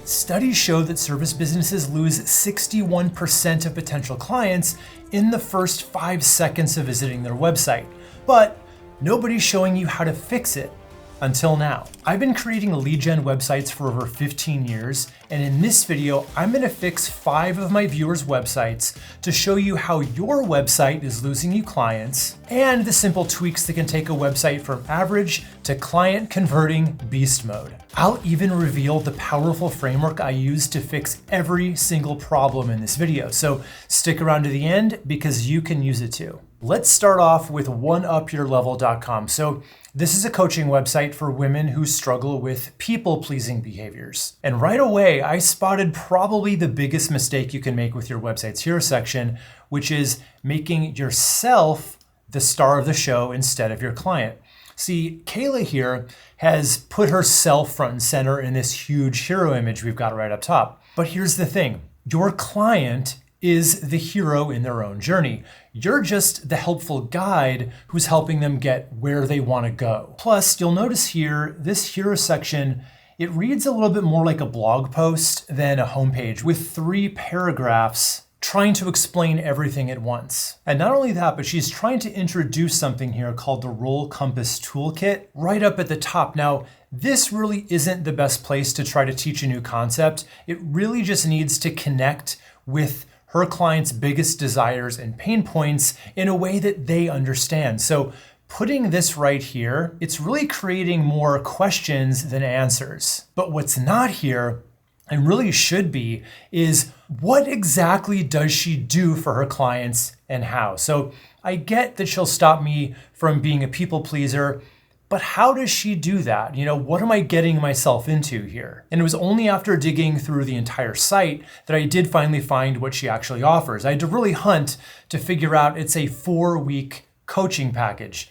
Studies show that service businesses lose 61% of potential clients in the first 5 seconds of visiting their website. But nobody's showing you how to fix it until now. I've been creating lead gen websites for over 15 years, and in this video, I'm gonna fix 5 of my viewers' websites to show you how your website is losing you clients and the simple tweaks that can take a website from average to client converting beast mode. I'll even reveal the powerful framework I use to fix every single problem in this video, so stick around to the end because you can use it too. Let's start off with oneupyourlevel.com. So this is a coaching website for women who struggle with people-pleasing behaviors. And right away, I spotted probably the biggest mistake you can make with your website's hero section, which is making yourself the star of the show instead of your client. See, Kayla here has put herself front and center in this huge hero image we've got right up top. But here's the thing, your client is the hero in their own journey. You're just the helpful guide who's helping them get where they want to go. Plus, you'll notice here, this hero section, it reads a little bit more like a blog post than a homepage with 3 paragraphs trying to explain everything at once. And not only that, but she's trying to introduce something here called the Role Compass Toolkit right up at the top. Now, this really isn't the best place to try to teach a new concept. It really just needs to connect with her client's biggest desires and pain points in a way that they understand. So putting this right here, it's really creating more questions than answers. But what's not here, and really should be, is what exactly does she do for her clients and how? So I get that she'll stop me from being a people pleaser, but how does she do that? You know, what am I getting myself into here? And it was only after digging through the entire site that I did finally find what she actually offers. I had to really hunt to figure out it's a 4-week coaching package.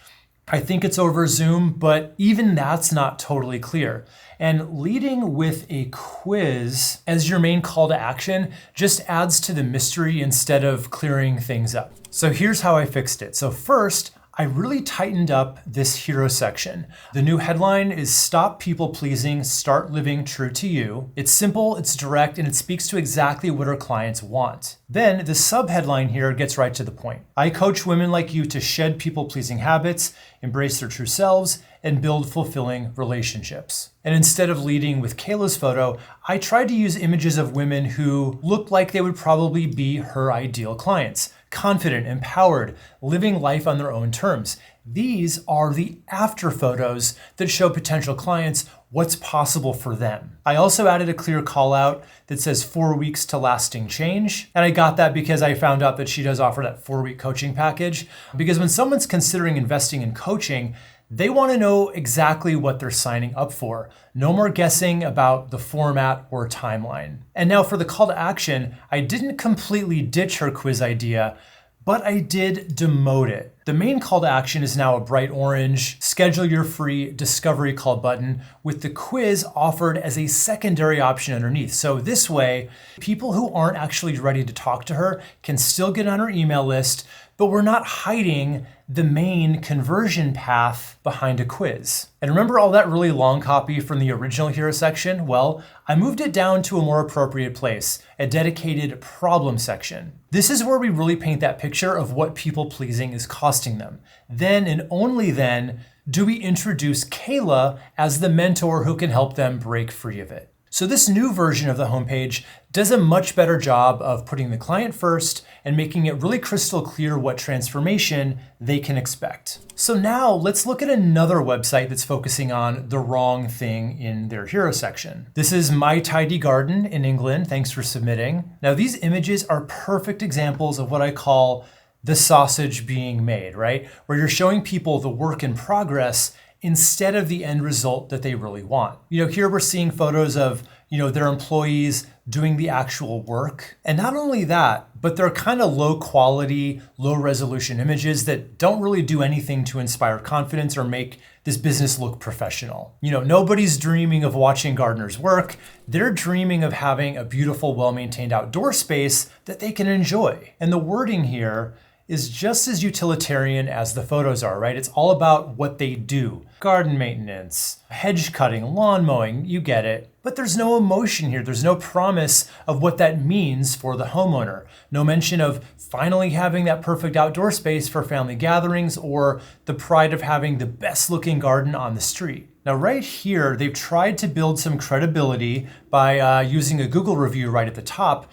I think it's over Zoom, but even that's not totally clear. And leading with a quiz as your main call to action just adds to the mystery instead of clearing things up. So here's how I fixed it. So first, I really tightened up this hero section. The new headline is Stop People Pleasing, Start Living True to You. It's simple, it's direct, and it speaks to exactly what our clients want. Then the subheadline here gets right to the point. I coach women like you to shed people-pleasing habits, embrace their true selves, and build fulfilling relationships. And instead of leading with Kayla's photo, I tried to use images of women who looked like they would probably be her ideal clients. Confident, empowered, living life on their own terms. These are the after photos that show potential clients what's possible for them. I also added a clear call out that says 4 weeks to lasting change. And I got that because I found out that she does offer that 4-week coaching package. Because when someone's considering investing in coaching, they want to know exactly what they're signing up for. No more guessing about the format or timeline. And now for the call to action, I didn't completely ditch her quiz idea, but I did demote it. The main call to action is now a bright orange, schedule your free discovery call button with the quiz offered as a secondary option underneath. So this way, people who aren't actually ready to talk to her can still get on her email list, but we're not hiding the main conversion path behind a quiz. And remember all that really long copy from the original hero section? Well, I moved it down to a more appropriate place, a dedicated problem section. This is where we really paint that picture of what people-pleasing is costing them. Then and only then do we introduce Kayla as the mentor who can help them break free of it. So this new version of the homepage does a much better job of putting the client first and making it really crystal clear what transformation they can expect. So now let's look at another website that's focusing on the wrong thing in their hero section. This is My Tidy Garden in England. Thanks for submitting. Now these images are perfect examples of what I call the sausage being made, right? Where you're showing people the work in progress instead of the end result that they really want. You know, here we're seeing photos of, their employees doing the actual work. And not only that, but they're kind of low quality, low resolution images that don't really do anything to inspire confidence or make this business look professional. Nobody's dreaming of watching gardeners work. They're dreaming of having a beautiful, well-maintained outdoor space that they can enjoy. And the wording here is just as utilitarian as the photos are, right? It's all about what they do. Garden maintenance, hedge cutting, lawn mowing, you get it. But there's no emotion here. There's no promise of what that means for the homeowner. No mention of finally having that perfect outdoor space for family gatherings or the pride of having the best looking garden on the street. Now, right here, they've tried to build some credibility by using a Google review right at the top.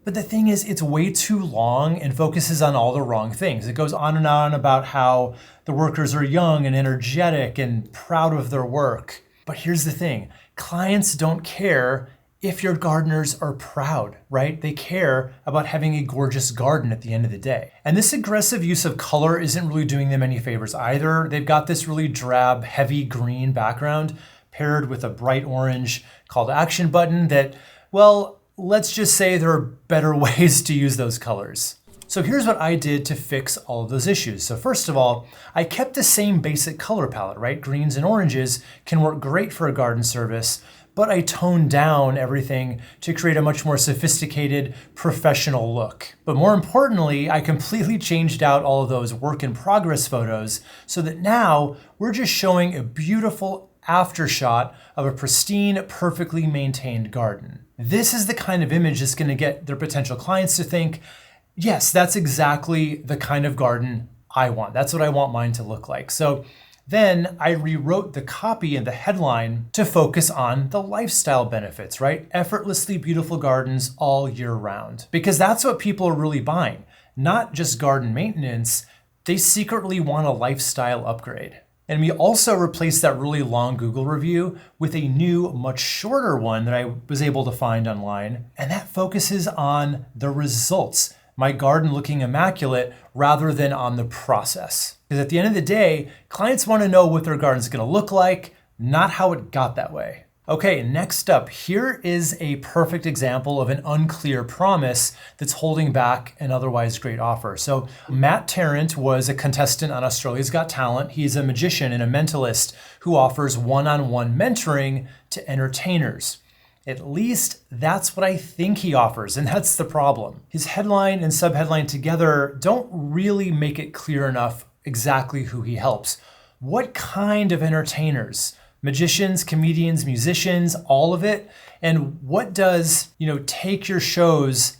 But the thing is, it's way too long and focuses on all the wrong things. It goes on and on about how the workers are young and energetic and proud of their work. But here's the thing, clients don't care if your gardeners are proud, right? They care about having a gorgeous garden at the end of the day. And this aggressive use of color isn't really doing them any favors either. They've got this really drab, heavy green background paired with a bright orange call to action button that, well, let's just say there are better ways to use those colors. So here's what I did to fix all of those issues. So first of all, I kept the same basic color palette, right? Greens and oranges can work great for a garden service, but I toned down everything to create a much more sophisticated, professional look. But more importantly, I completely changed out all of those work in progress photos so that now we're just showing a beautiful after shot of a pristine, perfectly maintained garden. This is the kind of image that's going to get their potential clients to think, yes, that's exactly the kind of garden I want. That's what I want mine to look like. So then I rewrote the copy and the headline to focus on the lifestyle benefits, right? Effortlessly beautiful gardens all year round. Because that's what people are really buying. Not just garden maintenance, they secretly want a lifestyle upgrade. And we also replaced that really long Google review with a new, much shorter one that I was able to find online. And that focuses on the results, my garden looking immaculate, rather than on the process. Because at the end of the day, clients want to know what their garden's going to look like, not how it got that way. Okay, next up, here is a perfect example of an unclear promise that's holding back an otherwise great offer. So Matt Tarrant was a contestant on Australia's Got Talent. He's a magician and a mentalist who offers one-on-one mentoring to entertainers. At least that's what I think he offers, and that's the problem. His headline and subheadline together don't really make it clear enough exactly who he helps. What kind of entertainers? Magicians, comedians, musicians, all of it. And what does, take your shows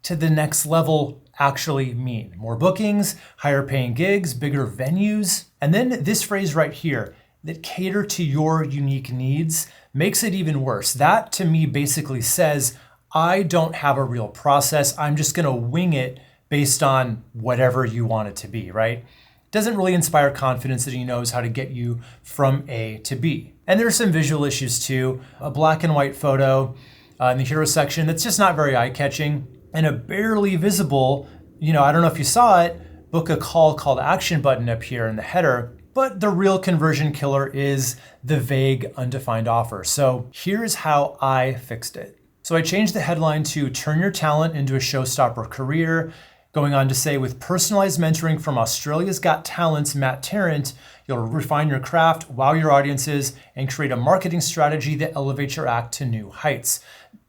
to the next level actually mean? More bookings, higher paying gigs, bigger venues? And then this phrase right here, that cater to your unique needs, makes it even worse. That to me basically says, I don't have a real process. I'm just gonna wing it based on whatever you want it to be, right? Doesn't really inspire confidence that he knows how to get you from A to B. And there's some visual issues too. A black and white photo in the hero section that's just not very eye-catching, and a barely visible, I don't know if you saw it, book a call to action button up here in the header, but the real conversion killer is the vague undefined offer. So here's how I fixed it. So I changed the headline to turn your talent into a showstopper career, going on to say, with personalized mentoring from Australia's Got Talent's Matt Tarrant, you'll refine your craft, wow your audiences, and create a marketing strategy that elevates your act to new heights.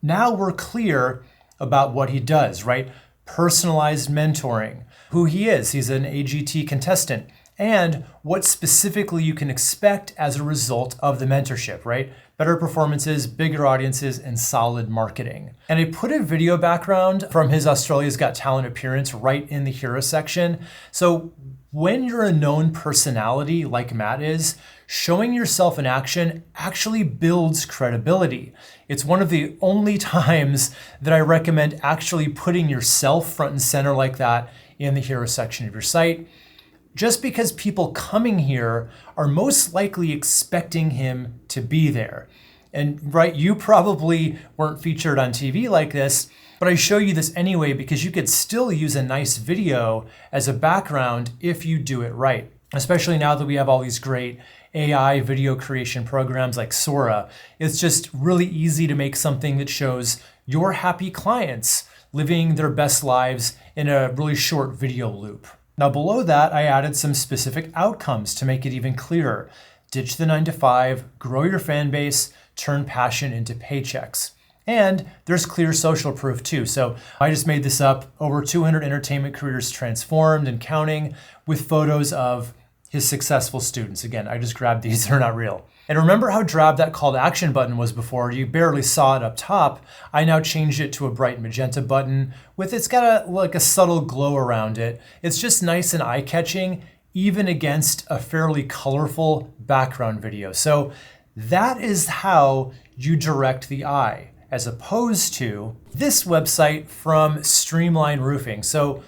Now we're clear about what he does, right? Personalized mentoring, who he is. He's an AGT contestant, and what specifically you can expect as a result of the mentorship, right? Better performances, bigger audiences, and solid marketing. And I put a video background from his Australia's Got Talent appearance right in the hero section. So when you're a known personality like Matt is, showing yourself in action actually builds credibility. It's one of the only times that I recommend actually putting yourself front and center like that in the hero section of your site. Just because people coming here are most likely expecting him to be there. And right, you probably weren't featured on TV like this, but I show you this anyway because you could still use a nice video as a background if you do it right. Especially now that we have all these great AI video creation programs like Sora. It's just really easy to make something that shows your happy clients living their best lives in a really short video loop. Now below that, I added some specific outcomes to make it even clearer. Ditch the 9 to 5, grow your fan base, turn passion into paychecks. And there's clear social proof too. So I just made this up. Over 200 entertainment careers transformed and counting, with photos of his successful students. Again, I just grabbed these, they're not real. And remember how drab that call to action button was before? You barely saw it up top. I now changed it to a bright magenta button it's got a subtle glow around it. It's just nice and eye-catching, even against a fairly colorful background video. So that is how you direct the eye, as opposed to this website from Streamline Roofing. So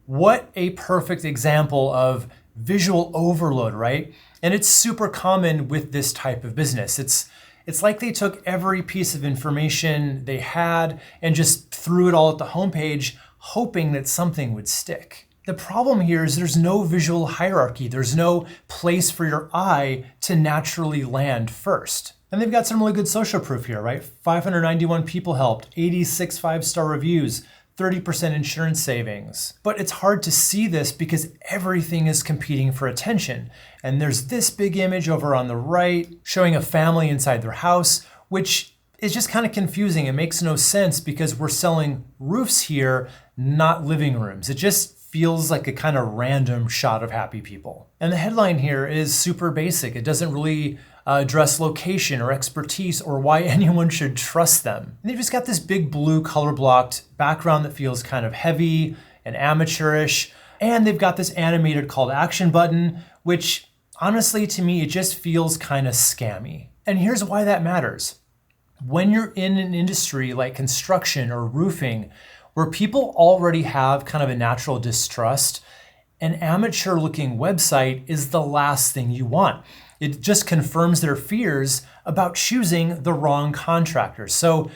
what a perfect example of visual overload, right? And it's super common with this type of business. It's like they took every piece of information they had and just threw it all at the homepage, hoping that something would stick. The problem here is there's no visual hierarchy. There's no place for your eye to naturally land first. And they've got some really good social proof here, right? 591 people helped, 86 5-star reviews, 30% insurance savings. But it's hard to see this because everything is competing for attention. And there's this big image over on the right showing a family inside their house, which is just kind of confusing. It makes no sense because we're selling roofs here, not living rooms. It just feels like a kind of random shot of happy people. And the headline here is super basic. It doesn't really address location or expertise or why anyone should trust them. And they've just got this big blue color blocked background that feels kind of heavy and amateurish. And they've got this animated call to action button, which honestly to me, it just feels kind of scammy. And here's why that matters. When you're in an industry like construction or roofing, where people already have kind of a natural distrust, an amateur looking website is the last thing you want. It just confirms their fears about choosing the wrong contractor. So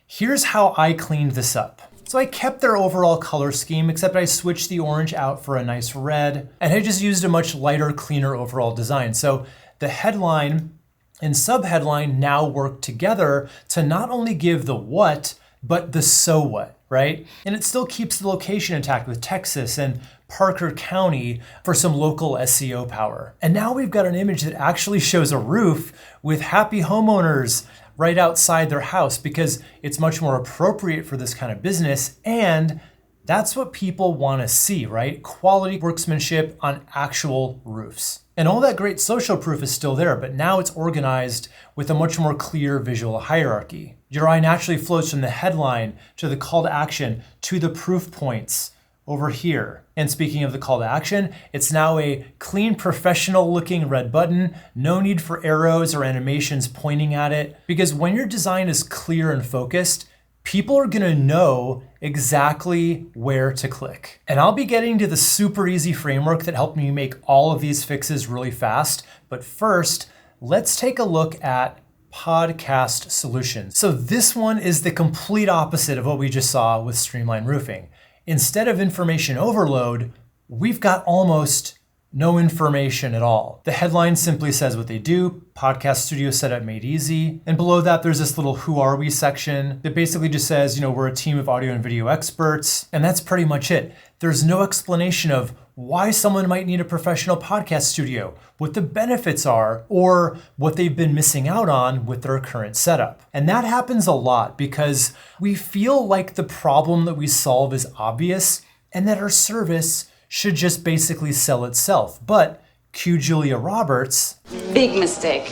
here's how I cleaned this up. So I kept their overall color scheme, except I switched the orange out for a nice red, and I just used a much lighter, cleaner overall design. So the headline and subheadline now work together to not only give the what, but the so what, right? And it still keeps the location intact with Texas and Parker County for some local SEO power. And now we've got an image that actually shows a roof with happy homeowners right outside their house because it's much more appropriate for this kind of business. And that's what people want to see, right? Quality workmanship on actual roofs. And all that great social proof is still there, but now it's organized with a much more clear visual hierarchy. Your eye naturally flows from the headline to the call to action to the proof points over here. And speaking of the call to action, it's now a clean, professional looking red button. No need for arrows or animations pointing at it, because when your design is clear and focused, people are gonna know exactly where to click. And I'll be getting to the super easy framework that helped me make all of these fixes really fast. But first, let's take a look at podcast solutions. So this one is the complete opposite of what we just saw with Streamline Roofing. Instead of information overload, we've got almost no information at all. The headline simply says what they do, podcast studio setup made easy. And below that, there's this little who are we section that basically just says, we're a team of audio and video experts. And that's pretty much it. There's no explanation of why someone might need a professional podcast studio, what the benefits are, or what they've been missing out on with their current setup. And that happens a lot because we feel like the problem that we solve is obvious and that our service should just basically sell itself. But cue Julia Roberts. Big mistake.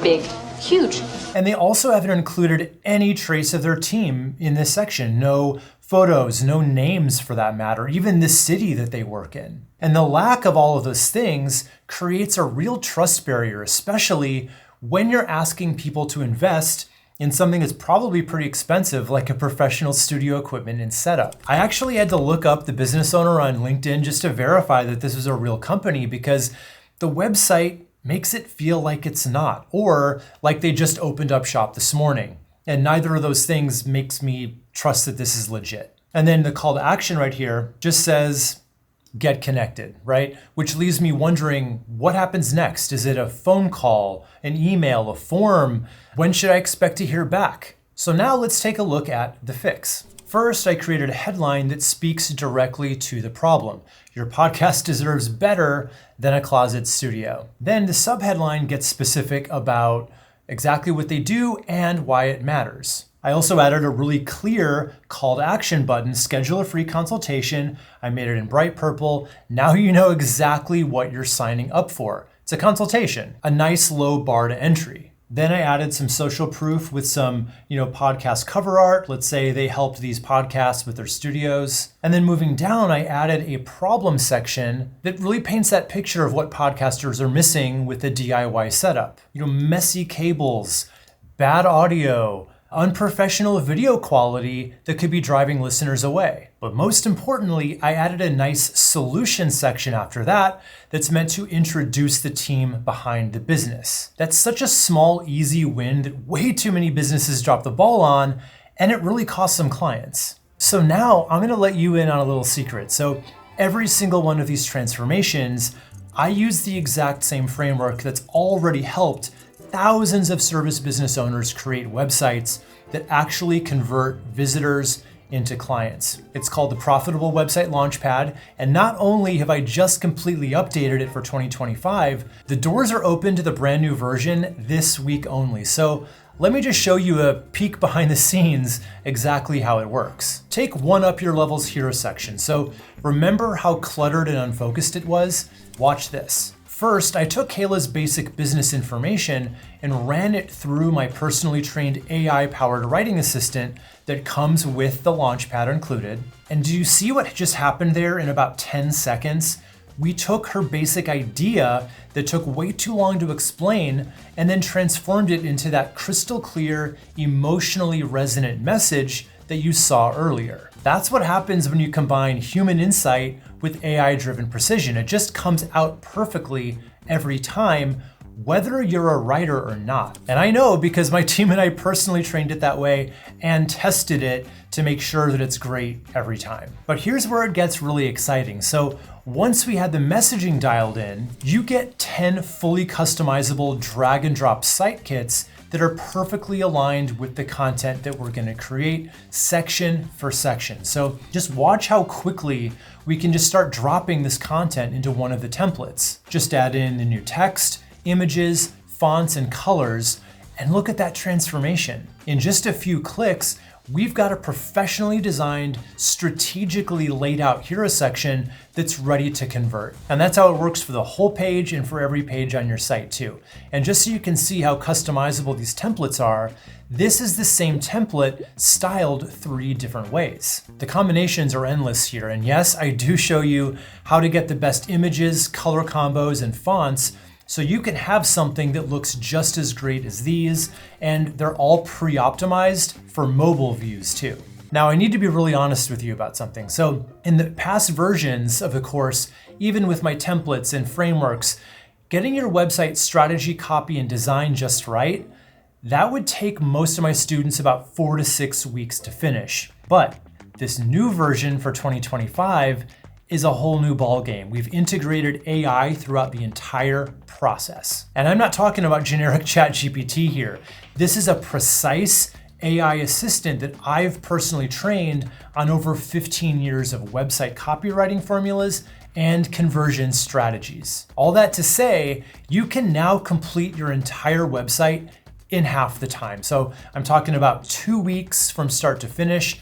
Big. Huge. And they also haven't included any trace of their team in this section. No photos, no names for that matter, even the city that they work in. And the lack of all of those things creates a real trust barrier, especially when you're asking people to invest in something that's probably pretty expensive, like a professional studio equipment and setup. I actually had to look up the business owner on LinkedIn just to verify that this was a real company because the website makes it feel like it's not, or like they just opened up shop this morning. And neither of those things makes me trust that this is legit. And then the call to action right here just says, get connected, right? Which leaves me wondering what happens next. Is it a phone call, an email, a form? When should I expect to hear back? So now let's take a look at the fix. First, I created a headline that speaks directly to the problem. Your podcast deserves better than a closet studio. Then the subheadline gets specific about exactly what they do and why it matters. I also added a really clear call to action button, schedule a free consultation. I made it in bright purple. Now you know exactly what you're signing up for. It's a consultation, a nice low bar to entry. Then I added some social proof with some, podcast cover art. Let's say they helped these podcasts with their studios. And then moving down, I added a problem section that really paints that picture of what podcasters are missing with the DIY setup. Messy cables, bad audio, unprofessional video quality that could be driving listeners away. But most importantly, I added a nice solution section after that that's meant to introduce the team behind the business. That's such a small, easy win that way too many businesses drop the ball on, and it really costs some clients. So now I'm gonna let you in on a little secret. So every single one of these transformations, I use the exact same framework that's already helped thousands of service business owners create websites that actually convert visitors into clients. It's called the Profitable Website Launchpad, and not only have I just completely updated it for 2025, the doors are open to the brand new version this week only. So let me just show you a peek behind the scenes exactly how it works. Take one Up Your Levels Hero section. So remember how cluttered and unfocused it was? Watch this. First, I took Kayla's basic business information and ran it through my personally trained AI-powered writing assistant that comes with the Launchpad included. And do you see what just happened there in about 10 seconds? We took her basic idea that took way too long to explain and then transformed it into that crystal clear, emotionally resonant message that you saw earlier. That's what happens when you combine human insight with AI-driven precision. It just comes out perfectly every time, whether you're a writer or not. And I know because my team and I personally trained it that way and tested it to make sure that it's great every time. But here's where it gets really exciting. So once we had the messaging dialed in, you get 10 fully customizable drag and drop site kits that are perfectly aligned with the content that we're gonna create section for section. So just watch how quickly we can just start dropping this content into one of the templates. Just add in the new text, images, fonts, and colors, and look at that transformation. In just a few clicks, we've got a professionally designed, strategically laid out hero section that's ready to convert. And that's how it works for the whole page and for every page on your site too. And just so you can see how customizable these templates are, this is the same template styled 3 different ways. The combinations are endless here. And yes, I do show you how to get the best images, color combos, and fonts so you can have something that looks just as great as these, and they're all pre-optimized for mobile views too. Now, I need to be really honest with you about something. So in the past versions of the course, even with my templates and frameworks, getting your website strategy, copy, and design just right, that would take most of my students about 4 to 6 weeks to finish. But this new version for 2025 is a whole new ballgame. We've integrated AI throughout the entire process. And I'm not talking about generic ChatGPT here. This is a precise AI assistant that I've personally trained on over 15 years of website copywriting formulas and conversion strategies. All that to say, you can now complete your entire website in half the time. So I'm talking about 2 weeks from start to finish,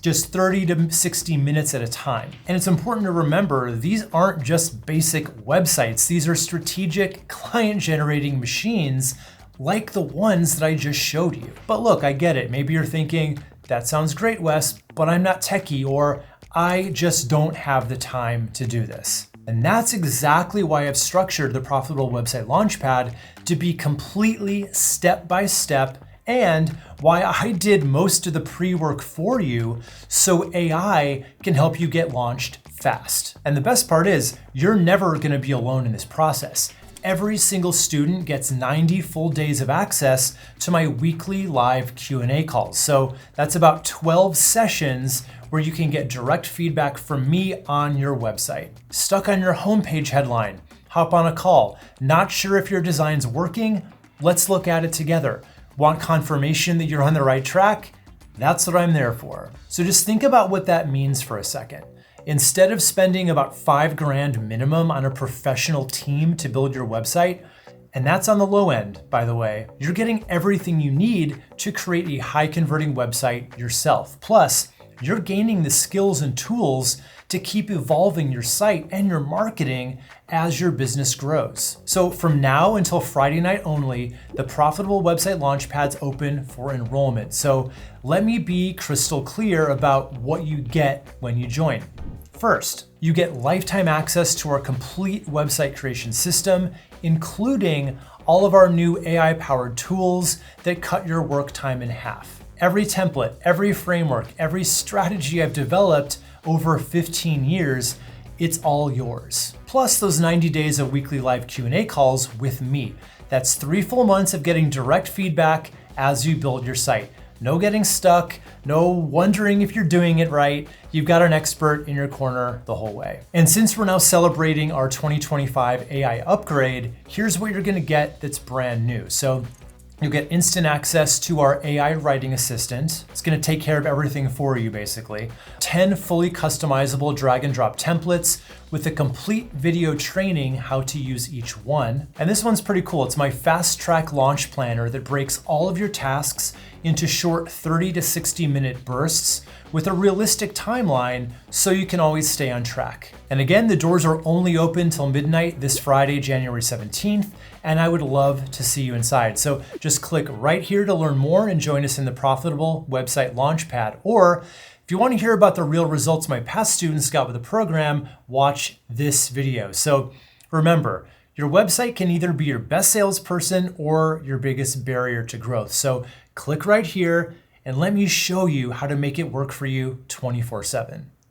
just 30 to 60 minutes at a time. And it's important to remember, these aren't just basic websites. These are strategic client-generating machines like the ones that I just showed you. But look, I get it. Maybe you're thinking, that sounds great, Wes, but I'm not techie, or I just don't have the time to do this. And that's exactly why I've structured the Profitable Website Launchpad to be completely step-by-step, and why I did most of the pre-work for you so AI can help you get launched fast. And the best part is, you're never gonna be alone in this process. Every single student gets 90 full days of access to my weekly live Q&A calls. So that's about 12 sessions where you can get direct feedback from me on your website. Stuck on your homepage headline? Hop on a call. Not sure if your design's working? Let's look at it together. Want confirmation that you're on the right track? That's what I'm there for. So just think about what that means for a second. Instead of spending about $5,000 minimum on a professional team to build your website, And that's on the low end, by the way. You're getting everything you need to create a high converting website yourself. Plus, you're gaining the skills and tools to keep evolving your site and your marketing as your business grows. So from now until Friday night only, the Profitable Website Launchpad's open for enrollment. So let me be crystal clear about what you get when you join. First, you get lifetime access to our complete website creation system, including all of our new AI-powered tools that cut your work time in half. Every template, every framework, every strategy I've developed over 15 years, it's all yours. Plus those 90 days of weekly live Q&A calls with me. That's 3 full months of getting direct feedback as you build your site. No getting stuck, no wondering if you're doing it right. You've got an expert in your corner the whole way. And since we're now celebrating our 2025 AI upgrade, here's what you're gonna get that's brand new. So you'll get instant access to our AI writing assistant. It's gonna take care of everything for you, basically. 10 fully customizable drag and drop templates with a complete video training how to use each one. And this one's pretty cool. It's my fast track launch planner that breaks all of your tasks into short 30 to 60 minute bursts with a realistic timeline so you can always stay on track. And again, the doors are only open till midnight this Friday, January 17th, and I would love to see you inside. So just click right here to learn more and join us in the Profitable Website Launchpad. Or if you want to hear about the real results my past students got with the program, watch this video. So remember, your website can either be your best salesperson or your biggest barrier to growth. So click right here and let me show you how to make it work for you 24/7.